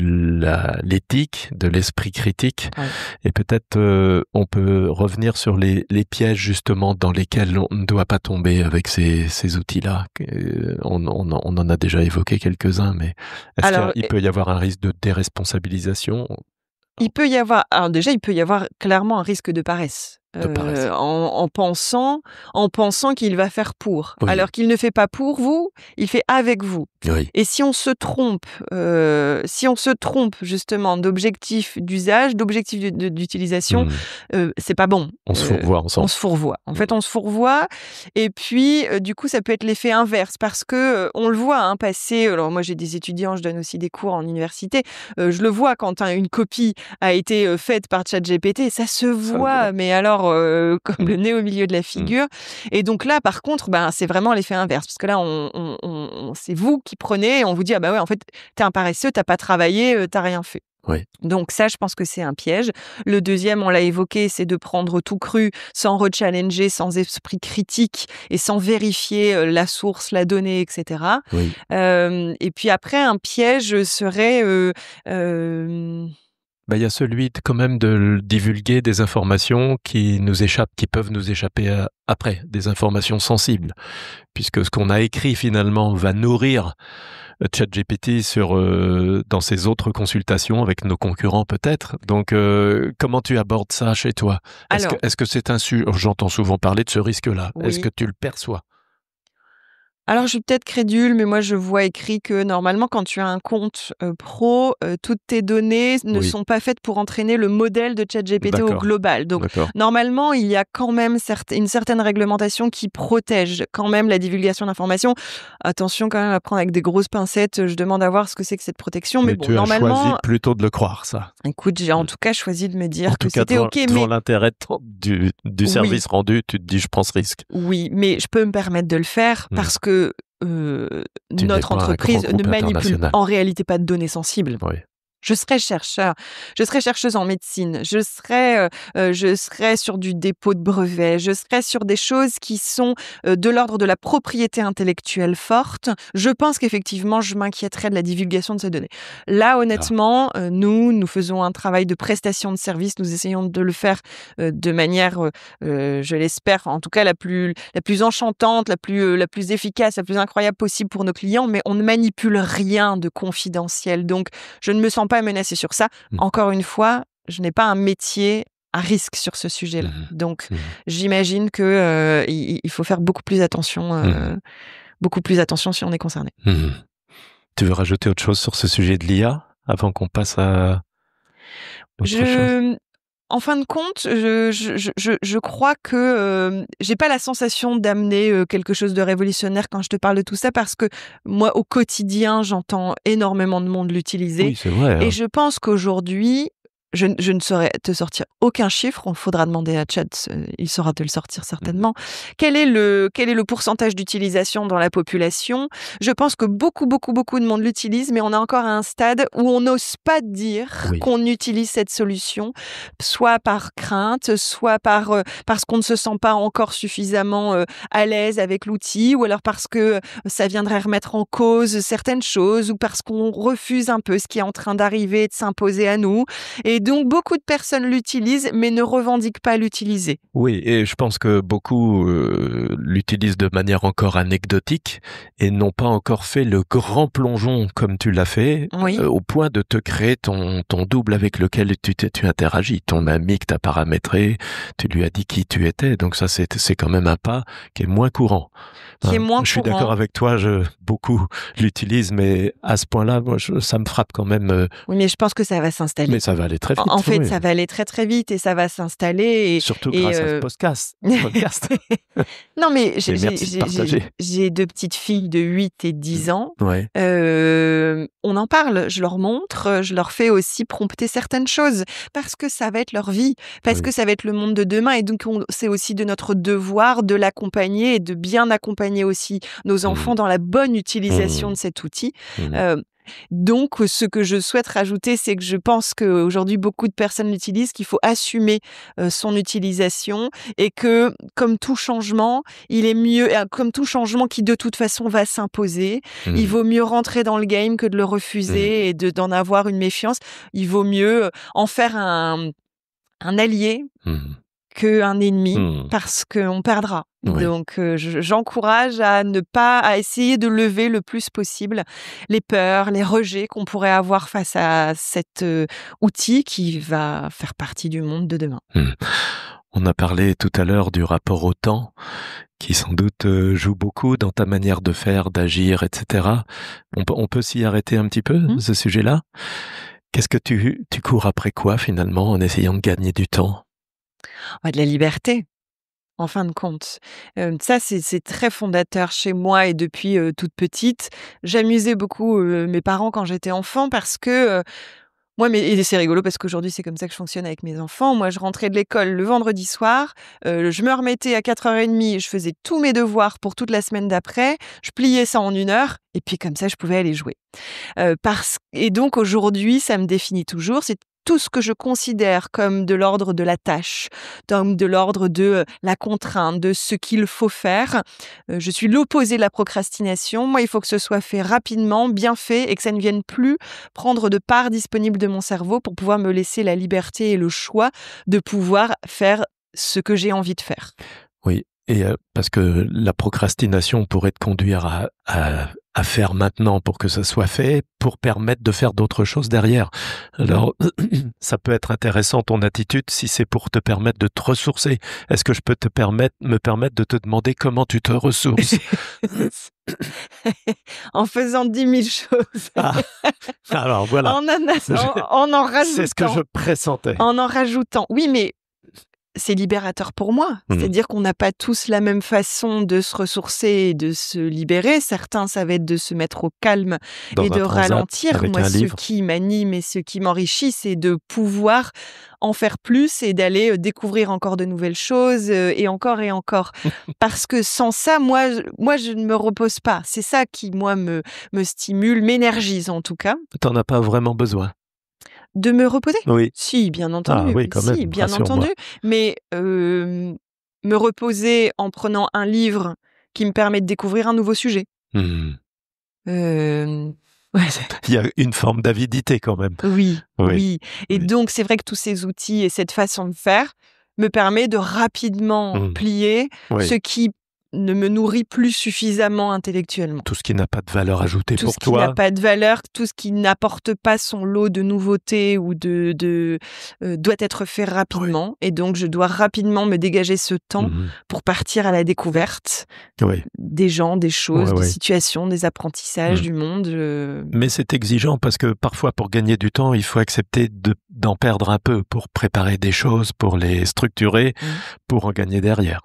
l'éthique, de l'esprit critique. Ouais. Et peut-être on peut revenir sur les pièges justement dans lesquels on ne doit pas tomber avec ces outils-là. On en a déjà évoqué quelques-uns, mais est-ce qu'il peut y avoir un risque de déresponsabilisation ? Il peut y avoir clairement un risque de paresse. En pensant qu'il va faire pour, alors qu'il ne fait pas pour vous, il fait avec vous. Oui. Et si on se trompe justement d'objectif d'usage, d'objectif d'utilisation, c'est pas bon. On se fourvoie ensemble. On se fourvoie. En fait, on se fourvoie. Et puis, du coup, ça peut être l'effet inverse parce que on le voit passer. Alors moi, j'ai des étudiants, je donne aussi des cours en université. Je le vois quand une copie a été faite par ChatGPT, ça se voit. Mais alors, comme le nez au milieu de la figure. Et donc là, par contre, c'est vraiment l'effet inverse parce que là, c'est vous qui prenez et on vous dit en fait, t'es un paresseux, t'as pas travaillé, t'as rien fait. Oui. Donc ça, je pense que c'est un piège. Le deuxième, on l'a évoqué, c'est de prendre tout cru, sans rechallenger, sans esprit critique et sans vérifier la source, la donnée, etc. Oui. Et puis après, un piège serait Il y a celui quand même de divulguer des informations qui nous échappent, qui peuvent nous échapper après, des informations sensibles, puisque ce qu'on a écrit finalement va nourrir ChatGPT dans ses autres consultations avec nos concurrents peut-être. Donc, comment tu abordes ça chez toi ? Est-ce que c'est un sujet ? J'entends souvent parler de ce risque-là. Oui. Est-ce que tu le perçois ? Alors, je suis peut-être crédule, mais moi, je vois écrit que normalement, quand tu as un compte pro, toutes tes données ne sont pas faites pour entraîner le modèle de ChatGPT au global. Donc, normalement, il y a quand même une certaine réglementation qui protège quand même la divulgation d'informations. Attention quand même à prendre avec des grosses pincettes. Je demande à voir ce que c'est que cette protection. Mais bon, tu normalement, as choisi plutôt de le croire, ça. Écoute, j'ai en tout cas choisi de me dire que c'était OK. Devant l'intérêt du service rendu, tu te dis, je prends ce risque. Oui, mais je peux me permettre de le faire parce que notre entreprise ne manipule en réalité pas de données sensibles. Oui. Je serais chercheur, je serais chercheuse en médecine, je serais sur du dépôt de brevets, je serais sur des choses qui sont de l'ordre de la propriété intellectuelle forte. Je pense qu'effectivement, je m'inquiéterais de la divulgation de ces données. Là, honnêtement, nous faisons un travail de prestation de service, nous essayons de le faire de manière, je l'espère, en tout cas la plus enchantante, la plus efficace, la plus incroyable possible pour nos clients, mais on ne manipule rien de confidentiel. Donc, je ne me sens pas menacée sur ça. Encore une fois, je n'ai pas un métier à risque sur ce sujet-là. Donc, j'imagine que il faut faire beaucoup plus attention si on est concerné. Tu veux rajouter autre chose sur ce sujet de l'IA avant qu'on passe à autre chose ? En fin de compte, je crois que j'ai pas la sensation d'amener quelque chose de révolutionnaire quand je te parle de tout ça, parce que moi, au quotidien, j'entends énormément de monde l'utiliser. Oui, c'est vrai. Et je pense qu'aujourd'hui, je ne saurais te sortir aucun chiffre. Il faudra demander à Chat, il saura te le sortir certainement. Quel est le pourcentage d'utilisation dans la population ? Je pense que beaucoup de monde l'utilise, mais on est encore à un stade où on n'ose pas dire qu'on utilise cette solution, soit par crainte, soit parce qu'on ne se sent pas encore suffisamment à l'aise avec l'outil, ou alors parce que ça viendrait remettre en cause certaines choses, ou parce qu'on refuse un peu ce qui est en train d'arriver et de s'imposer à nous. Et donc, beaucoup de personnes l'utilisent, mais ne revendiquent pas l'utiliser. Oui, et je pense que beaucoup l'utilisent de manière encore anecdotique et n'ont pas encore fait le grand plongeon comme tu l'as fait, au point de te créer ton double avec lequel tu interagis, ton ami que tu as paramétré, tu lui as dit qui tu étais. Donc ça, c'est quand même un pas qui est moins courant. Je suis d'accord avec toi, beaucoup l'utilisent, mais à ce point-là, moi, ça me frappe quand même. Oui, mais je pense que ça va s'installer. Mais ça va aller très vite. En fait, ça va aller très très vite et ça va s'installer. Surtout grâce à ce podcast. Non, mais j'ai 2 petites filles de 8 et 10 ans. Ouais. On en parle, je leur montre, je leur fais aussi prompter certaines choses parce que ça va être leur vie, parce que ça va être le monde de demain, et donc c'est aussi de notre devoir de l'accompagner et de bien accompagner aussi nos enfants dans la bonne utilisation de cet outil. Donc, ce que je souhaite rajouter, c'est que je pense qu'aujourd'hui, beaucoup de personnes l'utilisent, qu'il faut assumer son utilisation, et que, comme tout changement, il est mieux, comme tout changement qui de toute façon va s'imposer, il vaut mieux rentrer dans le game que de le refuser et d'en avoir une méfiance. Il vaut mieux en faire un allié qu'un ennemi, parce qu'on perdra. Donc, j'encourage à essayer de lever le plus possible les peurs, les rejets qu'on pourrait avoir face à cet outil qui va faire partie du monde de demain. On a parlé tout à l'heure du rapport au temps, qui sans doute joue beaucoup dans ta manière de faire, d'agir, etc. On peut s'y arrêter un petit peu, ce sujet-là. Qu'est-ce que tu cours après quoi, finalement, en essayant de gagner du temps ? De la liberté, en fin de compte. Ça, c'est très fondateur chez moi, et depuis toute petite. J'amusais beaucoup mes parents quand j'étais enfant, parce que et c'est rigolo parce qu'aujourd'hui, c'est comme ça que je fonctionne avec mes enfants. Moi, je rentrais de l'école le vendredi soir, je me remettais à 4h30, je faisais tous mes devoirs pour toute la semaine d'après, je pliais ça en 1 heure, et puis comme ça, je pouvais aller jouer. Et donc aujourd'hui, ça me définit toujours, c'est tout ce que je considère comme de l'ordre de la tâche, comme de l'ordre de la contrainte, de ce qu'il faut faire. Je suis l'opposé de la procrastination. Moi, il faut que ce soit fait rapidement, bien fait et que ça ne vienne plus prendre de part disponible de mon cerveau pour pouvoir me laisser la liberté et le choix de pouvoir faire ce que j'ai envie de faire. Oui, et parce que la procrastination pourrait te conduire à faire maintenant pour que ça soit fait, pour permettre de faire d'autres choses derrière. Alors, ça peut être intéressant ton attitude si c'est pour te permettre de te ressourcer. Est-ce que je peux me permettre de te demander comment tu te ressources? En faisant 10 000 choses. Alors voilà. En rajoutant. C'est ce que je pressentais. En rajoutant. Oui, mais c'est libérateur pour moi. C'est-à-dire qu'on n'a pas tous la même façon de se ressourcer et de se libérer. Certains, ça va être de se mettre au calme et de ralentir. Moi, ce qui m'anime et ce qui m'enrichit, c'est de pouvoir en faire plus et d'aller découvrir encore de nouvelles choses et encore et encore. Parce que sans ça, moi, je ne me repose pas. C'est ça qui, moi, me stimule, m'énergise en tout cas. T'en as pas vraiment besoin. De me reposer? Oui. Si, bien entendu. Ah oui, quand même. Si, bien entendu. Mais me reposer en prenant un livre qui me permet de découvrir un nouveau sujet. Ouais. Il y a une forme d'avidité quand même. Oui. Et donc, c'est vrai que tous ces outils et cette façon de faire me permet de rapidement plier ce qui ne me nourrit plus suffisamment intellectuellement. Tout ce qui n'a pas de valeur ajoutée pour toi. Tout ce qui n'a pas de valeur, tout ce qui n'apporte pas son lot de nouveautés ou doit être fait rapidement. Et donc, je dois rapidement me dégager ce temps pour partir à la découverte des gens, des choses, des situations, des apprentissages, du monde. Mais c'est exigeant parce que parfois, pour gagner du temps, il faut accepter d'en perdre un peu pour préparer des choses, pour les structurer, pour en gagner derrière.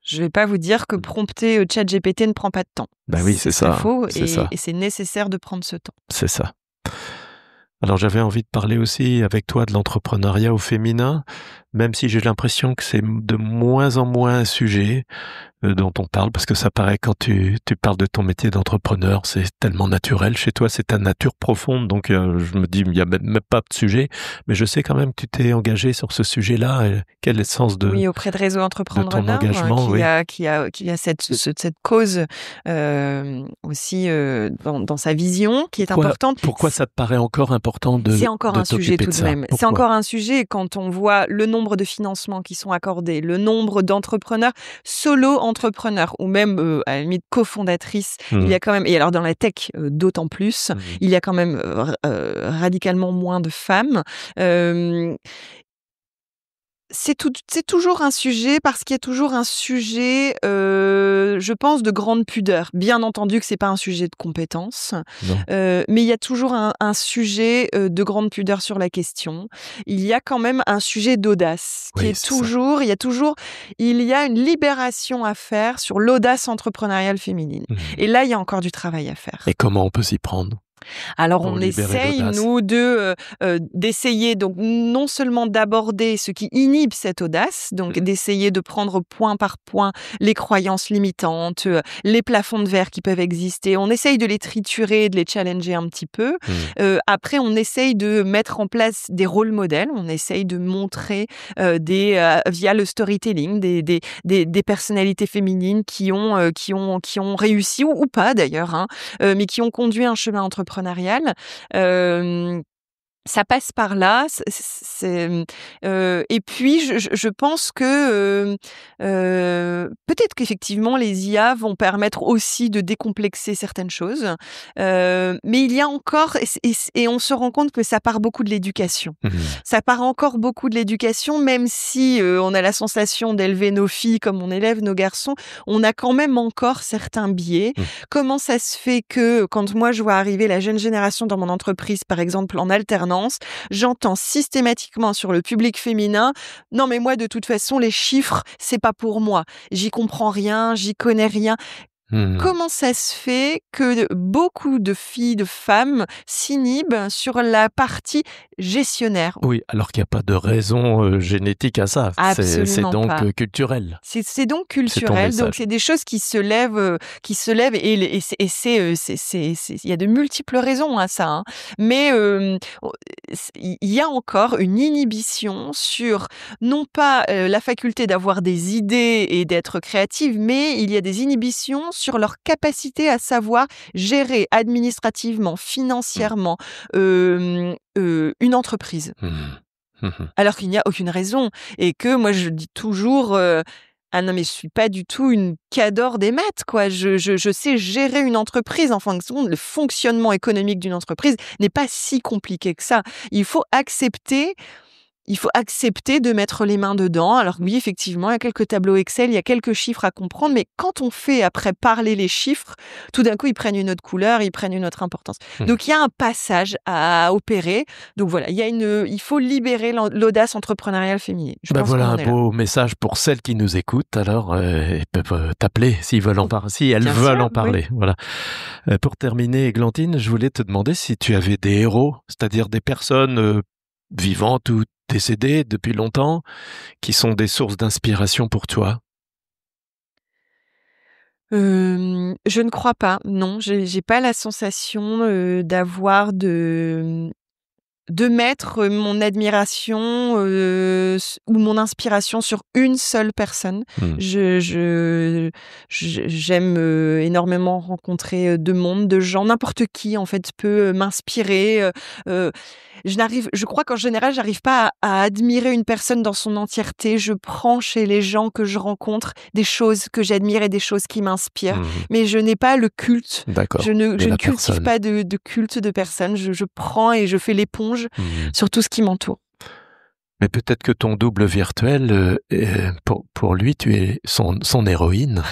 Je ne vais pas vous dire que prompter ChatGPT ne prend pas de temps. Oui, c'est ça. C'est faux et c'est nécessaire de prendre ce temps. C'est ça. Alors, j'avais envie de parler aussi avec toi de l'entrepreneuriat au féminin, même si j'ai l'impression que c'est de moins en moins un sujet dont on parle, parce que ça paraît quand tu parles de ton métier d'entrepreneur, c'est tellement naturel. Chez toi, c'est ta nature profonde, donc je me dis, il n'y a même pas de sujet, mais je sais quand même que tu t'es engagé sur ce sujet-là. Quel est le sens de Oui, auprès de Réseau Entreprendre ton engagement, qui a cette cause aussi dans sa vision, qui est importante. Pourquoi ça te paraît encore important C'est encore un sujet tout de même. Pourquoi? C'est encore un sujet quand on voit le nombre de financements qui sont accordés, le nombre d'entrepreneurs solo-entrepreneurs ou même à la limite cofondatrices. Il y a quand même, et alors dans la tech d'autant plus, il y a quand même radicalement moins de femmes. C'est toujours un sujet parce qu'il y a toujours un sujet, je pense, de grande pudeur. Bien entendu que c'est pas un sujet de compétence, mais il y a toujours un sujet de grande pudeur sur la question. Il y a quand même un sujet d'audace qui est toujours, il y a une libération à faire sur l'audace entrepreneuriale féminine. Et là, il y a encore du travail à faire. Et comment on peut s'y prendre ? Alors on essaye, nous, d'essayer donc non seulement d'aborder ce qui inhibe cette audace, donc d'essayer de prendre point par point les croyances limitantes, les plafonds de verre qui peuvent exister. On essaye de les triturer, de les challenger un petit peu. Après, on essaye de mettre en place des rôles modèles. On essaye de montrer via le storytelling des personnalités féminines qui ont réussi ou pas d'ailleurs, mais qui ont conduit un chemin entrepreneurial. Ça passe par là. Et puis, je pense que peut-être qu'effectivement, les IA vont permettre aussi de décomplexer certaines choses. Mais il y a encore, et on se rend compte que ça part beaucoup de l'éducation. Ça part encore beaucoup de l'éducation, même si on a la sensation d'élever nos filles comme on élève nos garçons, on a quand même encore certains biais. Comment ça se fait que quand moi, je vois arriver la jeune génération dans mon entreprise, par exemple, en alternance, j'entends systématiquement sur le public féminin « Non mais moi de toute façon les chiffres c'est pas pour moi, j'y comprends rien, j'y connais rien ». Comment ça se fait que beaucoup de filles, de femmes s'inhibent sur la partie gestionnaire? Oui, alors qu'il n'y a pas de raison génétique à ça. C'est donc culturel. C'est donc culturel. Donc c'est des choses qui se lèvent et il y a de multiples raisons à ça. Mais il y a encore une inhibition sur, non pas la faculté d'avoir des idées et d'être créative, mais il y a des inhibitions sur leur capacité à savoir gérer administrativement, financièrement, une entreprise. Alors qu'il n'y a aucune raison et que moi je dis toujours, ah non mais je suis pas du tout une cador des maths quoi. Je sais gérer une entreprise, en fonction le fonctionnement économique d'une entreprise n'est pas si compliqué que ça. Il faut accepter de mettre les mains dedans. Alors oui, effectivement, il y a quelques tableaux Excel, il y a quelques chiffres à comprendre, mais quand on fait après parler les chiffres, tout d'un coup, ils prennent une autre couleur, ils prennent une autre importance. Donc, il y a un passage à opérer. Donc voilà, il faut libérer l'audace entrepreneuriale féminine. Voilà un beau message pour celles qui nous écoutent. Alors, elles peuvent t'appeler s'ils veulent si elles veulent en parler. Oui. Voilà. Pour terminer, Églantine, je voulais te demander si tu avais des héros, c'est-à-dire des personnes vivantes ou décédées depuis longtemps, qui sont des sources d'inspiration pour toi. Je ne crois pas. Non, j'ai pas la sensation d'avoir de mettre mon admiration ou mon inspiration sur une seule personne. J'aime énormément rencontrer de monde, de gens. N'importe qui en fait peut m'inspirer. Je crois qu'en général, j'arrive pas à admirer une personne dans son entièreté. Je prends chez les gens que je rencontre des choses que j'admire et des choses qui m'inspirent. Mais je n'ai pas le culte. D'accord. Je ne cultive pas de culte de personne. Je prends et je fais l'éponge sur tout ce qui m'entoure. Mais peut-être que ton double virtuel, pour lui, tu es son héroïne.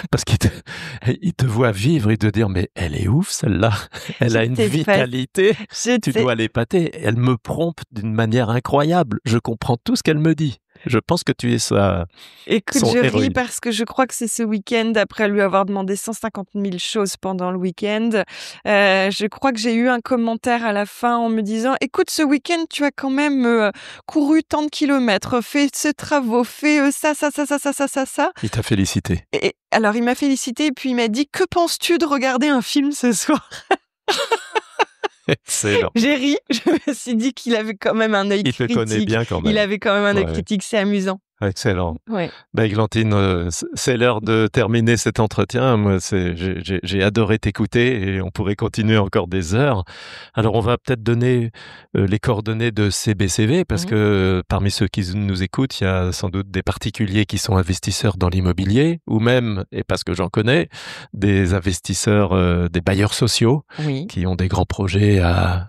Parce qu'il te voit vivre, il te dit, mais elle est ouf celle-là. Elle a une vitalité. Tu dois l'épater. Elle me prompte d'une manière incroyable. Je comprends tout ce qu'elle me dit. Je pense que tu es sa Écoute, son je héroïne. ris parce que je crois que c'est ce week-end, après lui avoir demandé 150 000 choses pendant le week-end. Je crois que j'ai eu un commentaire à la fin en me disant « Écoute, ce week-end, tu as quand même couru tant de kilomètres, fait ce travaux, fait ça. » Il t'a félicité. Et alors, il m'a félicité et puis il m'a dit « Que penses-tu de regarder un film ce soir ?» Excellent. J'ai ri, je me suis dit qu'il avait quand même un œil critique. Il te connaît bien quand même. Il avait quand même un œil critique, c'est amusant. Excellent. Ouais. Églantine, c'est l'heure de terminer cet entretien. Moi, j'ai adoré t'écouter et on pourrait continuer encore des heures. Alors, on va peut-être donner les coordonnées de CBCV parce que parmi ceux qui nous écoutent, il y a sans doute des particuliers qui sont investisseurs dans l'immobilier ou même, et parce que j'en connais, des investisseurs, des bailleurs sociaux qui ont des grands projets à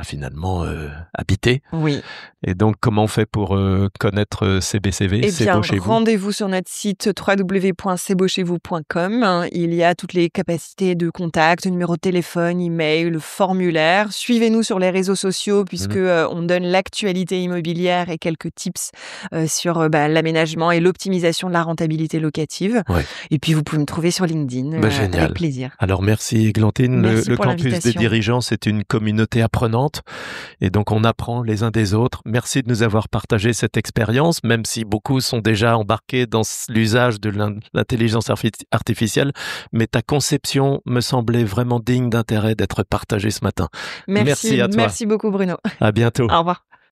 finalement habiter. Oui. Et donc, comment on fait pour connaître CBCV? C'est beau chez vous. Rendez-vous sur notre site www.cestbeauchezvous.com. Il y a toutes les capacités de contact, numéro de téléphone, email, le formulaire. Suivez-nous sur les réseaux sociaux puisque on donne l'actualité immobilière et quelques tips sur l'aménagement et l'optimisation de la rentabilité locative. Ouais. Et puis, vous pouvez me trouver sur LinkedIn génial. Avec plaisir. Alors, merci Églantine. Merci le campus des dirigeants, c'est une communauté apprenante et donc on apprend les uns des autres. Merci de nous avoir partagé cette expérience, même si beaucoup sont déjà embarqués dans l'usage de l'intelligence artificielle, mais ta conception me semblait vraiment digne d'intérêt d'être partagée ce matin. Merci à toi. Merci beaucoup Bruno. À bientôt. Au revoir.